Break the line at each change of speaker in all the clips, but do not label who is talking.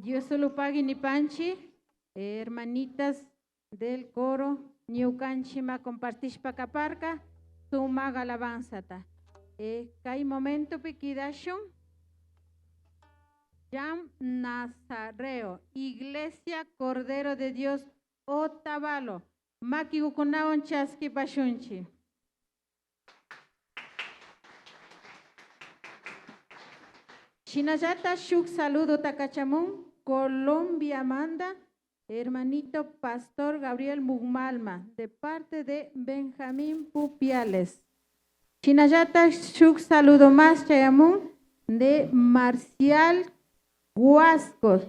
Dios solo pague ni panchi, hermanitas del coro, Ñucanchima compartishpa caparca, sumaga alabanzata. Kai momento piquidashun, Jam Nazareo, Iglesia Cordero de Dios, Otavalo, Maki Gukunaon Chaski Pashunchi. Chinayata Shuk saludo Tacachamun, Colombia manda, hermanito Pastor Gabriel Mugmalma, de parte de Benjamín Pupiales. Chinayata Shuk saludo más Chayamun, de Marcial Huascos.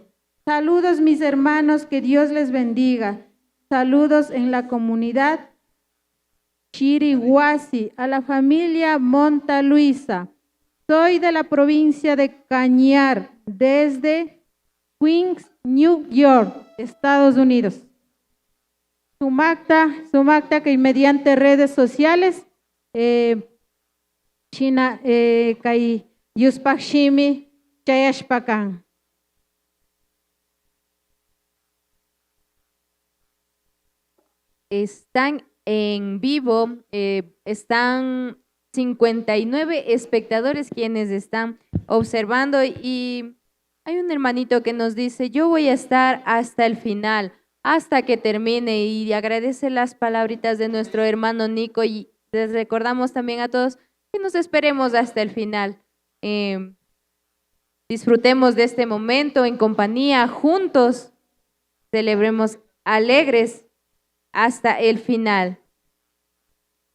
Saludos mis hermanos, que Dios les bendiga. Saludos en la comunidad Chirihuasi, a la familia Monta Luisa. Soy de la provincia de Cañar, desde Queens, New York, Estados Unidos. Sumacta que mediante redes sociales, China, Kai Yuspachimi, Chayashpakan.
Están en vivo, están 59 espectadores quienes están observando y hay un hermanito que nos dice, yo voy a estar hasta el final, hasta que termine, y agradece las palabritas de nuestro hermano Nico y les recordamos también a todos que nos esperemos hasta el final. Disfrutemos de este momento en compañía, juntos, celebremos alegres hasta el final.